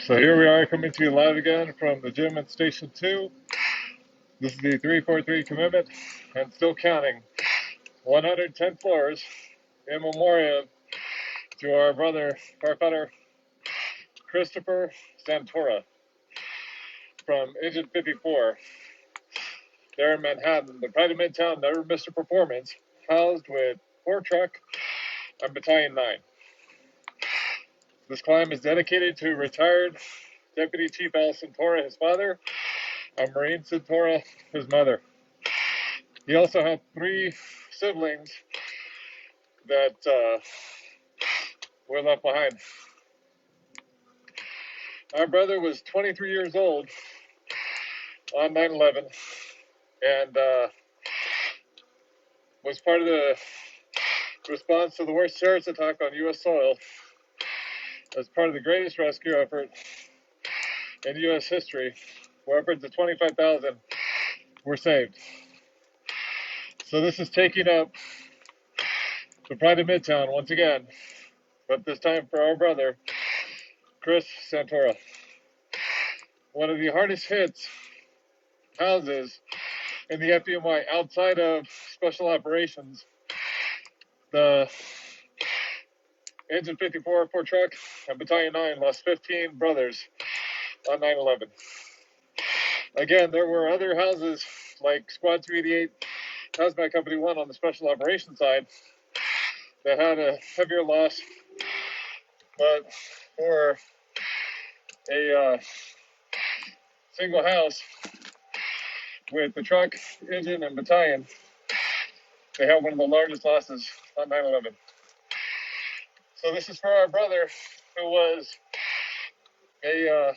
So here we are coming to you live again from the gym at Station 2. This is the 343 commitment and still counting. 110 floors in memoriam to our brother, firefighter Christopher Santora from Engine 54. There in Manhattan, the pride of Midtown never missed a performance, housed with 4 truck and Battalion 9. This climb is dedicated to retired Deputy Chief Al Santora, his father, and Marine Santora, his mother. He also had 3 siblings that were left behind. Our brother was 23 years old on 9/11 and was part of the response to the worst terrorist attack on U.S. soil as part of the greatest rescue effort in U.S. history, where upwards of 25,000 were saved. So this is taking up the pride of Midtown once again, but this time for our brother, Chris Santora. One of the hardest hits houses in the FDNY outside of special operations. The Engine 54 Ford truck and Battalion 9 lost 15 brothers on 9/11. Again, there were other houses like Squad 288, Hazmat Company 1 on the special operations side that had a heavier loss, but for a single house with the truck, engine, and battalion, they had one of the largest losses on 9/11. So this is for our brother who was a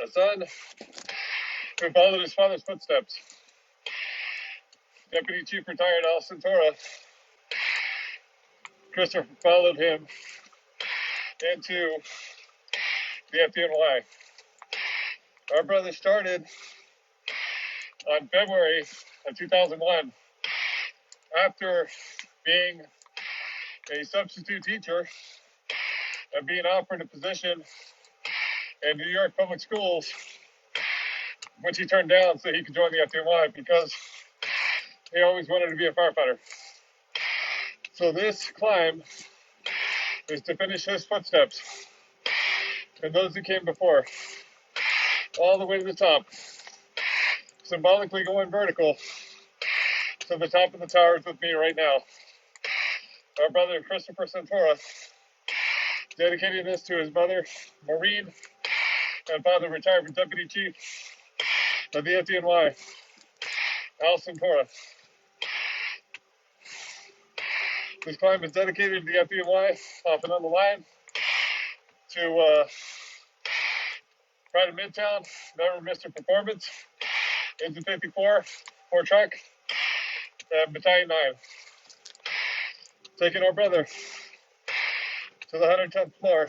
son who followed his father's footsteps. Deputy Chief retired Al Santora. Christopher followed him into the FDNY. Our brother started on February of 2001 after being a substitute teacher and being offered a position in New York public schools, which he turned down so he could join the FDNY because he always wanted to be a firefighter. So this climb is to finish his footsteps and those who came before, all the way to the top, symbolically going vertical to the top of the towers with me right now. Our brother Christopher Santora, dedicating this to his mother, Marine, and father, retired Deputy Chief of the FDNY, Al Santora. This climb is dedicated to the FDNY, off and on the line, to Pride of Midtown, never missed a performance, Engine 54, 4 truck, and Battalion 9. Taking our brother to the 110th floor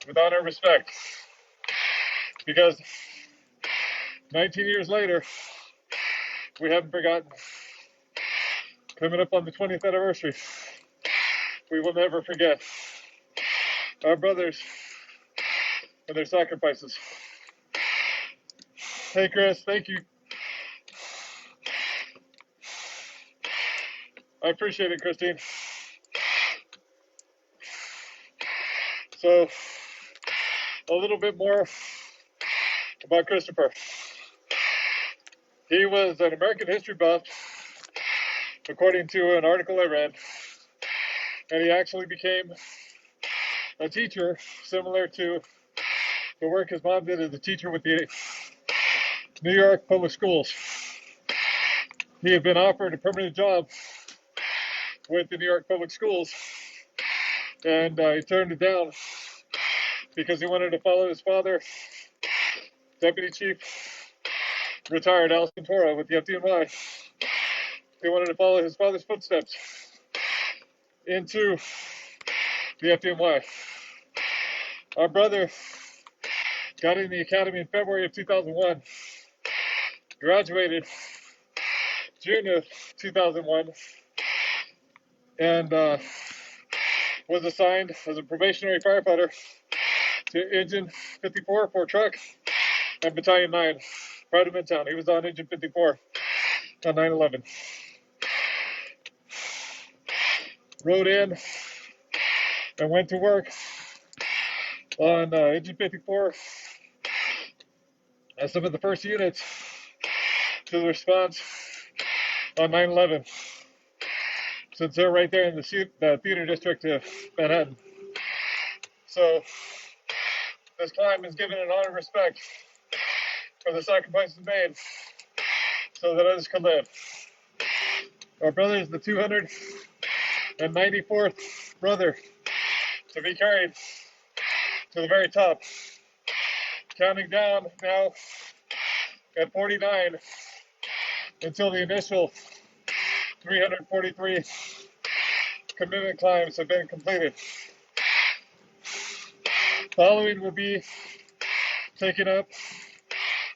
with honor and respect, because 19 years later, we haven't forgotten. Coming up on the 20th anniversary, we will never forget our brothers and their sacrifices. Hey, Chris, thank you. I appreciate it, Christine. So, a little bit more about Christopher. He was an American history buff, according to an article I read, and he actually became a teacher similar to the work his mom did as a teacher with the New York public schools. He had been offered a permanent job with the New York public schools, and he turned it down because he wanted to follow his father, Deputy Chief retired Al Santora with the FDNY. He wanted to follow his father's footsteps into the FDNY. Our brother got in the academy in February of 2001, graduated June of 2001, and was assigned as a probationary firefighter to Engine 54 for truck and Battalion 9, Pride of Midtown. He was on Engine 54 on 9/11. Rode in and went to work on Engine 54 as some of the first units to the response on 9/11, since they're right there in the theater district of Manhattan. So this climb is given an honor and respect for the sacrifices made so that others can live. Our brother is the 294th brother to be carried to the very top, counting down now at 49 until the initial 343 commitment climbs have been completed. Following will be taking up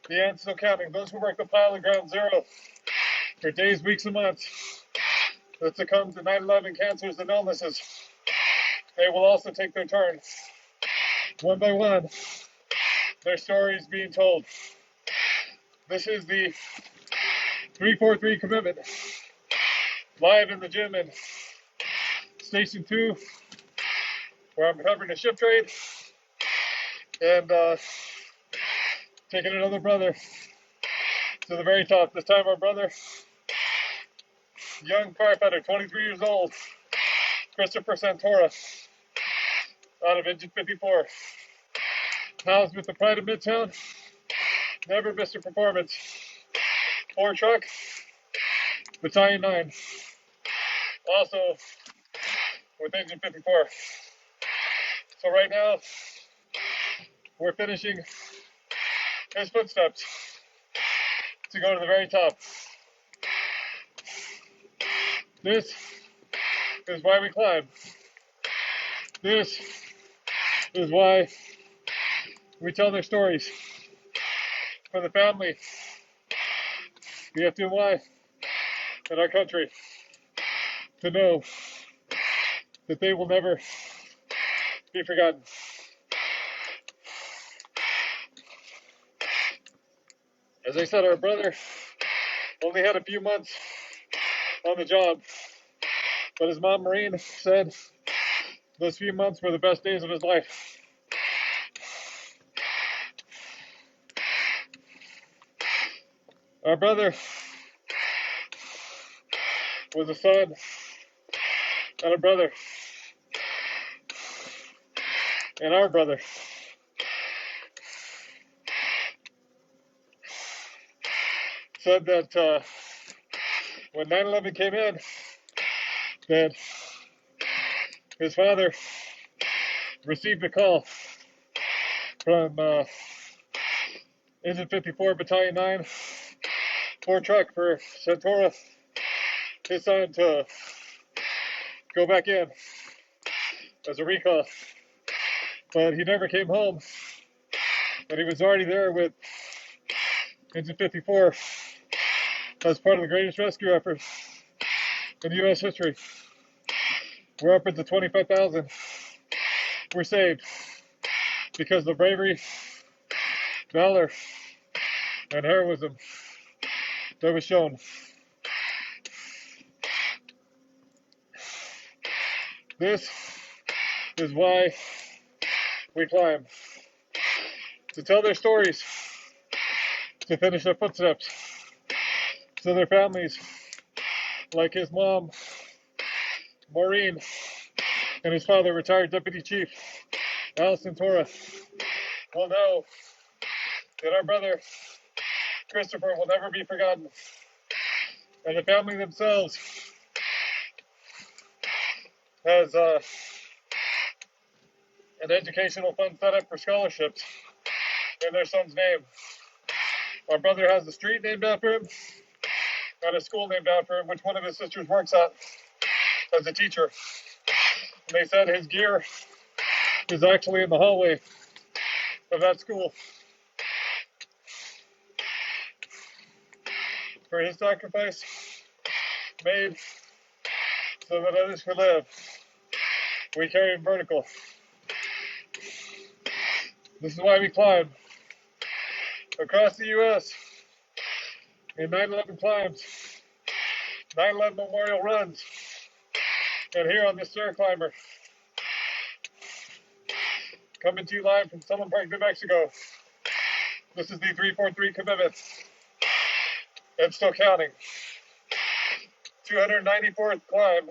the ants still counting. Those who work the pile of ground zero for days, weeks, and months that succumb to 9/11 cancers and illnesses, they will also take their turn. One by one, their stories being told. This is the 343 commitment, live in the gym in Station 2, where I'm covering a ship trade and taking another brother to the very top. This time our brother, young firefighter, 23 years old, Christopher Santora, out of Engine 54. Housed with the Pride of Midtown, never missed a performance. 4 truck, Battalion 9, also with Engine 54. So right now, we're finishing his footsteps to go to the very top. This is why we climb. This is why we tell their stories. For the family, the FDNY, and our country, to know that they will never be forgotten. As I said, our brother only had a few months on the job, but his mom, Maureen, said those few months were the best days of his life. Our brother was a son and a brother, and our brother. Said that when 9/11 came in, that his father received a call from Engine 54 Battalion 9, 4 truck for Santora, his son, to go back in as a recall. But he never came home, and he was already there with Engine 54 as part of the greatest rescue effort in U.S. history, where upwards of 25,000 were saved because of the bravery, valor, and heroism that was shown. This is why we climb. To tell their stories, to finish their footsteps, so their families, like his mom, Maureen, and his father, retired Deputy Chief Santora, will know that our brother Christopher will never be forgotten, and the family themselves has an educational fund set up for scholarships in their son's name. Our brother has a street named after him and a school named after him, which one of his sisters works at as a teacher. And they said his gear is actually in the hallway of that school. For his sacrifice made so that others could live, we carry him vertical. This is why we climb across the U.S. in 9/11 climbs, 9/11 memorial runs, and here on this Stair Climber, coming to you live from Summer Park, New Mexico. This is the 343 commitment, and still counting. 294th climb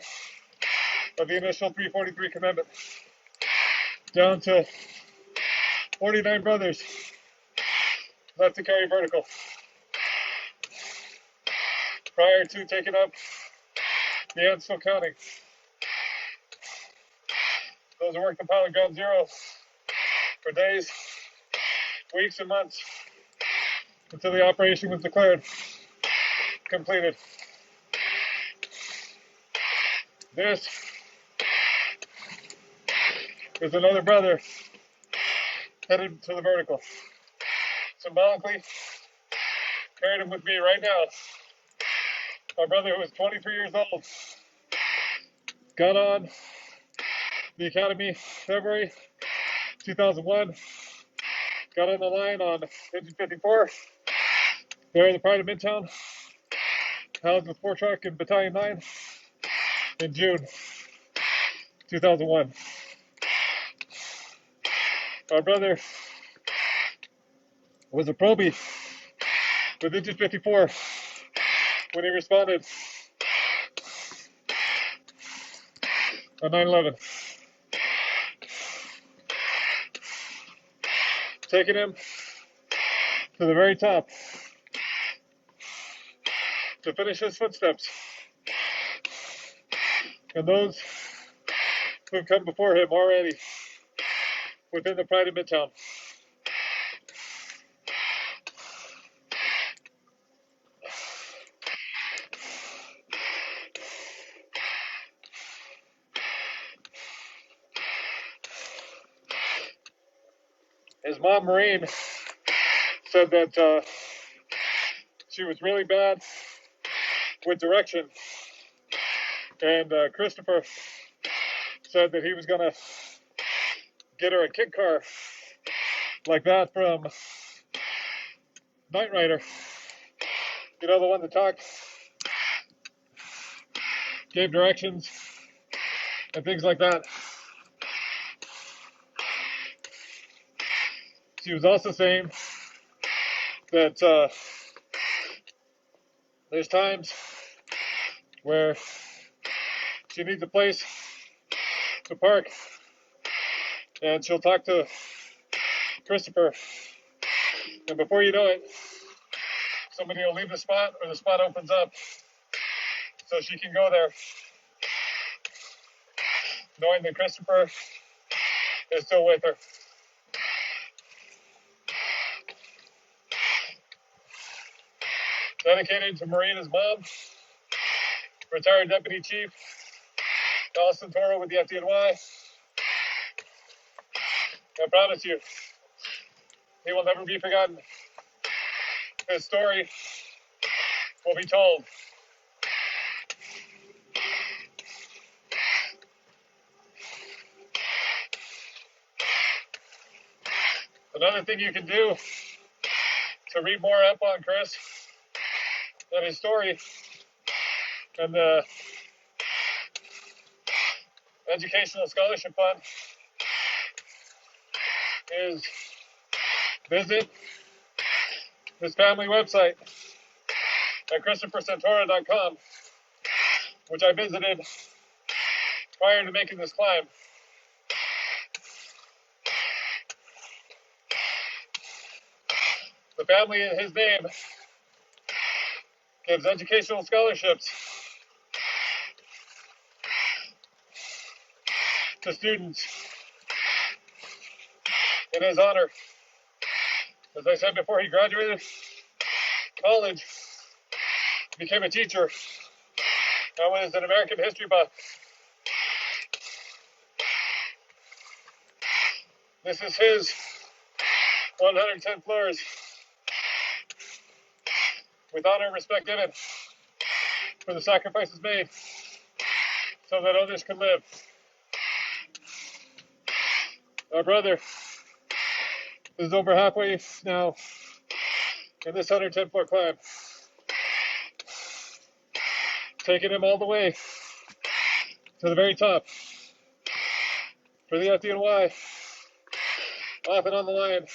of the initial 343 commitment, down to 49 brothers left to carry vertical. Prior to taking up the end, still counting. Those who worked the pilot ground zero for days, weeks, and months until the operation was declared completed. This is another brother headed to the vertical. Symbolically, carried him with me right now. My brother, who was 23 years old, got on the academy February 2001, got on the line on engine 54, there in the pride of Midtown, housed with 4 Truck and Battalion 9 in June 2001. Our brother was a probie with engine 54 when he responded on 9/11. Taking him to the very top to finish his footsteps. And those who've come before him already within the pride of Midtown. His mom, Maureen, said that she was really bad with direction. And Christopher said that he was going to get her a kit car like that from Knight Rider. You know, the one that talked, gave directions, and things like that. She was also saying that there's times where she needs a place to park, and she'll talk to Christopher, and before you know it, somebody will leave the spot or the spot opens up so she can go there, knowing that Christopher is still with her. Dedicated to Marina's mom, retired Deputy Chief Santora with the FDNY. I promise you, he will never be forgotten. His story will be told. Another thing you can do to read more up on Chris and his story and the Educational Scholarship Fund is visit this family website at ChristopherSantora.com, which I visited prior to making this climb. The family in his name gives educational scholarships to students in his honor. As I said before, he graduated college, became a teacher, and was an American history buff. This is his 110 floors with honor and respect given for the sacrifices made so that others can live. Our brother is over halfway now in this 110 floor climb, taking him all the way to the very top for the FDNY, off and on the line.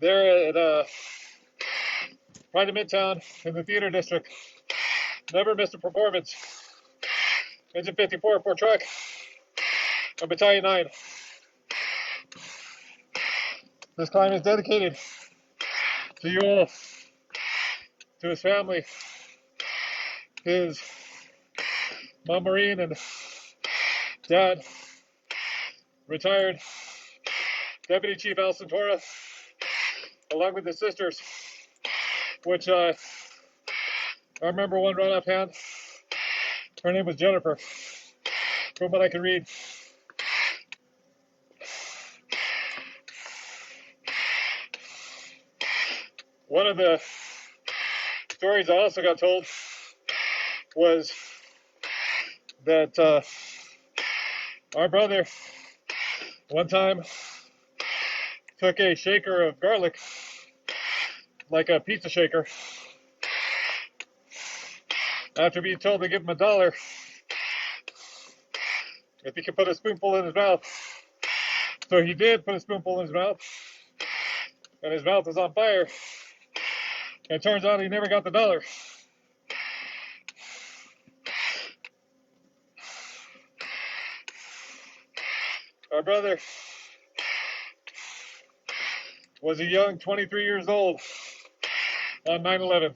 There at Pride of Midtown in the theater district. Never missed a performance. Engine 54 for truck on Battalion 9. This climb is dedicated to you all, to his family, his mom Maureen and dad, retired Deputy Chief Al Santora, along with his sisters, which I remember one right offhand. Her name was Jennifer, from what I could read. One of the stories I also got told was that our brother one time took a shaker of garlic, like a pizza shaker, after being told to give him $1 if he could put a spoonful in his mouth. So he did put a spoonful in his mouth, and his mouth was on fire. And it turns out he never got the $1. Our brother was a young 23 years old on 9/11.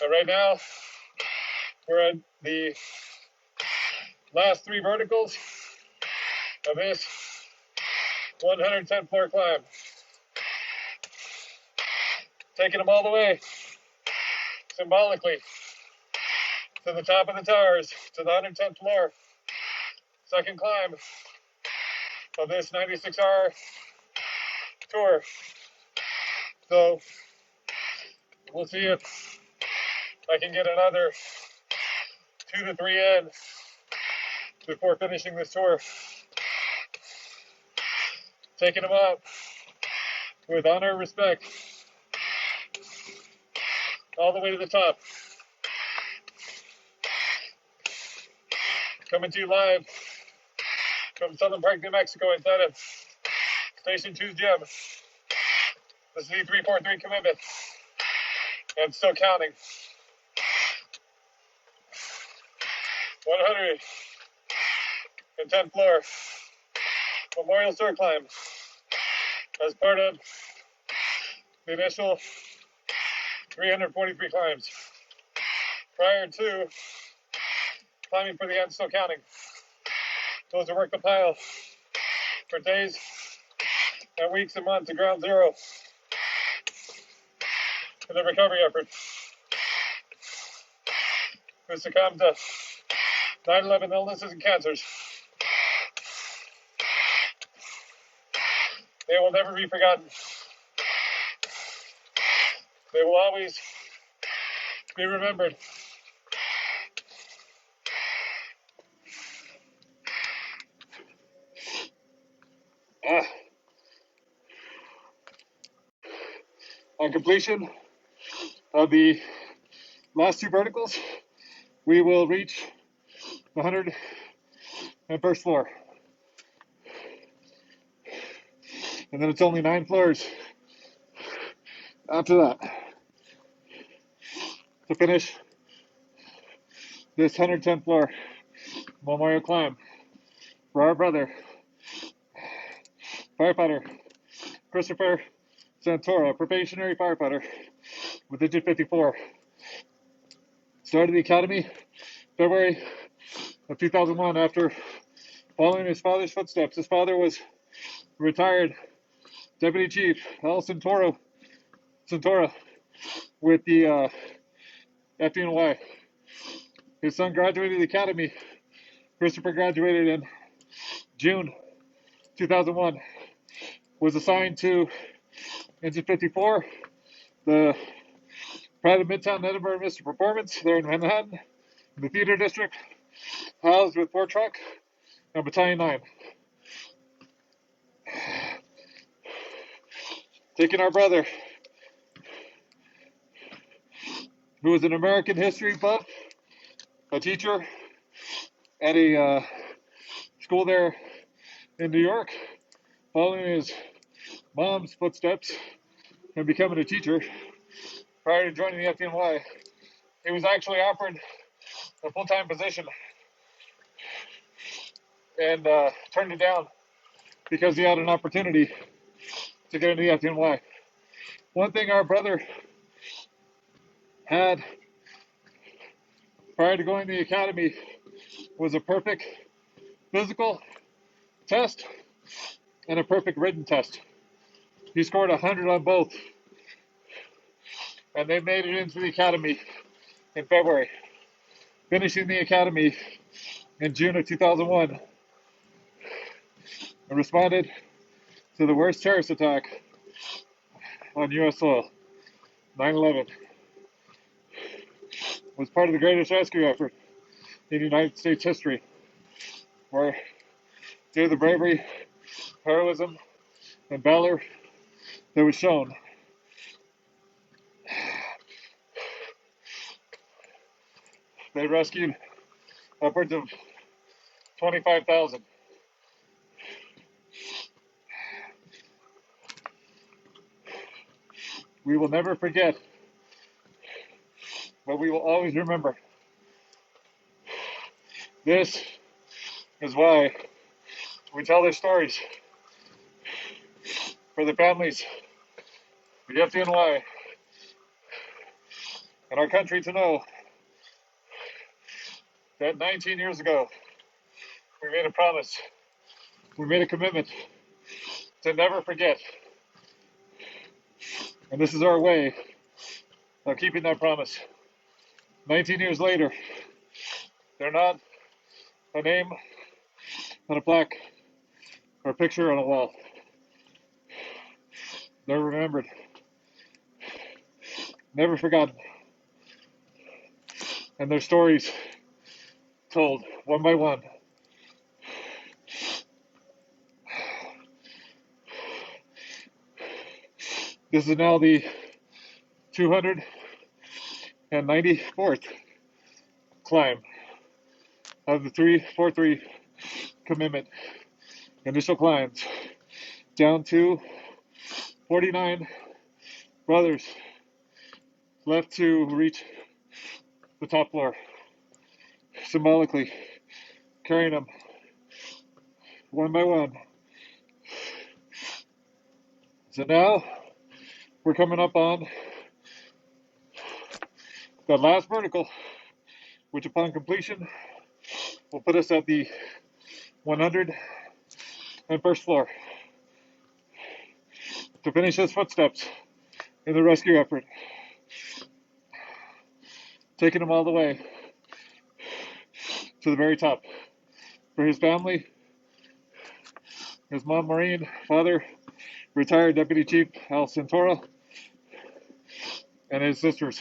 And right now, we're at the last 3 verticals of this 110 floor climb. Taking them all the way, symbolically, to the top of the towers, to the 110th floor. Second climb of this 96-hour tour. So we'll see if I can get another 2 to 3 in before finishing this tour. Taking them up with honor and respect all the way to the top. Coming to you live from Southern Park, New Mexico, inside of Station 2's gym. This is E343 commitment, and still counting. 110 floor Memorial Star Climb as part of the initial 343 climbs. Prior to climbing for the end, still counting. Those who work the pile for days and weeks and months at ground zero in the recovery effort, who succumbed to 9/11 illnesses and cancers. They will never be forgotten. They will always be remembered. On completion of the last 2 verticals, we will reach the 101st floor. And then it's only 9 floors after that to finish this 110 floor memorial climb for our brother, firefighter Christopher Santora, probationary firefighter with Engine 54. Started the academy February of 2001 after following his father's footsteps. His father was retired Deputy Chief Al Santora with the FDNY. His son graduated the academy. Christopher graduated in June 2001. Was assigned to Engine 54, the Pride of Midtown Edinburgh Mr. Performance there in Manhattan, The theater district housed with 4 Truck and Battalion 9. Taking our brother, who was an American history buff, a teacher at a school there in New York, following his mom's footsteps and becoming a teacher prior to joining the FDNY. He was actually offered a full-time position and turned it down because he had an opportunity to get into the FDNY. One thing our brother had prior to going to the academy was a perfect physical test and a perfect written test. He scored 100 on both, and they made it into the academy in February, finishing the academy in June of 2001, and responded to the worst terrorist attack on U.S. soil, 9/11. Was part of the greatest rescue effort in United States history, where due to the bravery, heroism, and valor that was shown, they rescued upwards of 25,000. We will never forget, but we will always remember. This is why we tell their stories, for the families, the FDNY, and our country to know that 19 years ago, we made a promise, we made a commitment to never forget. And this is our way of keeping that promise. 19 years later, they're not a name on a plaque or a picture on a wall. They're remembered, never forgotten, and their stories told one by one. This is now the 294th climb of the 343 commitment initial climbs, down to 49 brothers left to reach the top floor, symbolically carrying them one by one. So now we're coming up on the last vertical, which upon completion will put us at the 101st floor to finish his footsteps in the rescue effort, taking him all the way to the very top. For his family, his mom Maureen, father retired Deputy Chief Al Santora, and his sisters,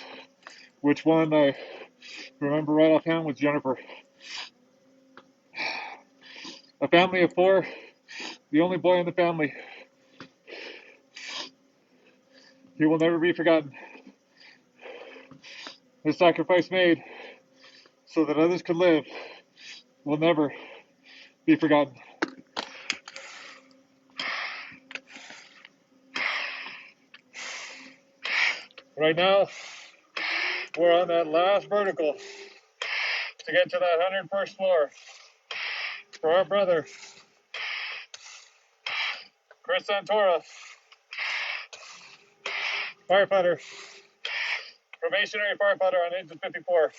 which one I remember right offhand was Jennifer. A family of 4, the only boy in the family. He will never be forgotten. His sacrifice made so that others could live will never be forgotten. Right now, we're on that last vertical to get to that 101st floor for our brother, Chris Santora, firefighter, probationary firefighter on engine 54.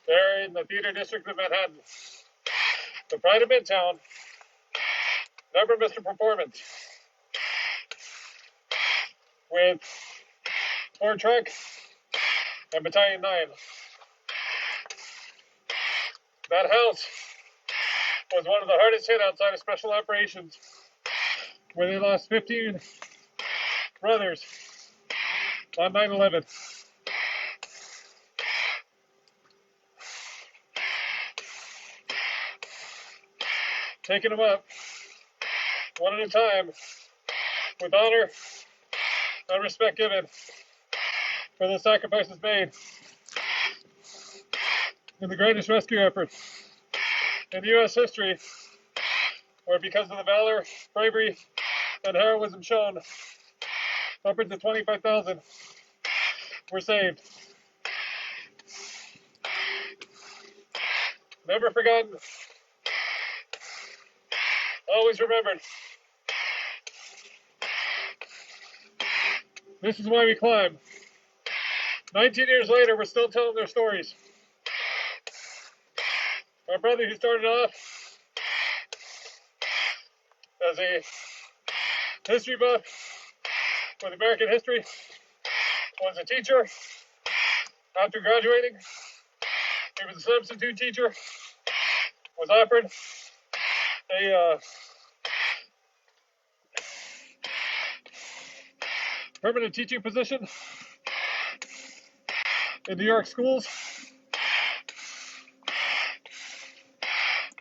There in the theater district of Manhattan. The pride of Midtown, never missed a performance. With 4 Truck and Battalion 9. That house was one of the hardest hit outside of special operations, where they lost 15 brothers on 9/11. taking them up one at a time with honor and respect given for the sacrifices made in the greatest rescue effort in U.S. history, where because of the valor, bravery, and heroism shown, upwards of 25,000 were saved. Never forgotten, always remembered. This is why we climb. 19 years later, we're still telling their stories. Our brother who started off as a history buff with American history was a teacher. After graduating, he was a substitute teacher, was offered a permanent teaching position in New York schools.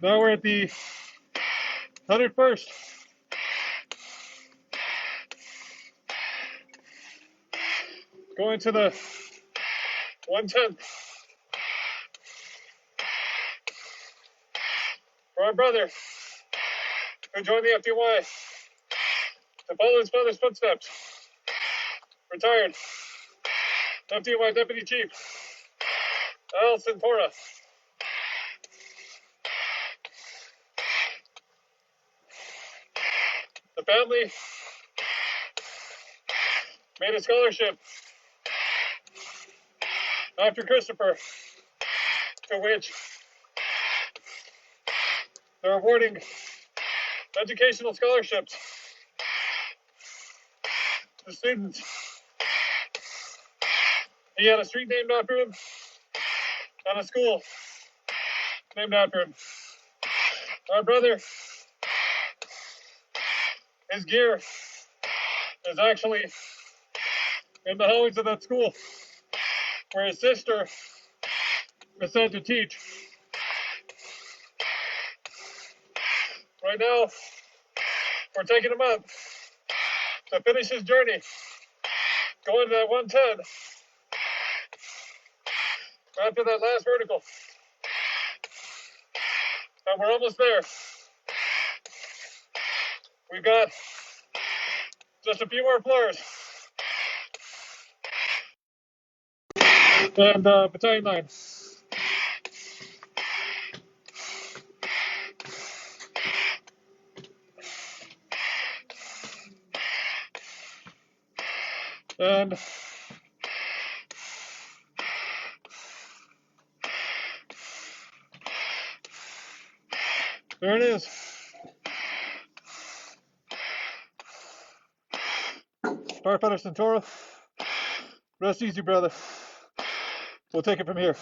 Now we're at the 101st. Going to the 110th. For our brother who joined the FDY to follow his father's footsteps. Retired FDY Deputy Chief Santora. The family made a scholarship after Christopher, to which they're awarding educational scholarships to students. He had a street named after him and a school named after him. Our brother, his gear is actually in the hallways of that school, where his sister is sent to teach. Right now, we're taking him up to finish his journey, going to that 110 after that last vertical. And we're almost there. We've got just a few more floors. And Battalion 9. And there it is. Firefighter Santora, rest easy, brother. We'll take it from here.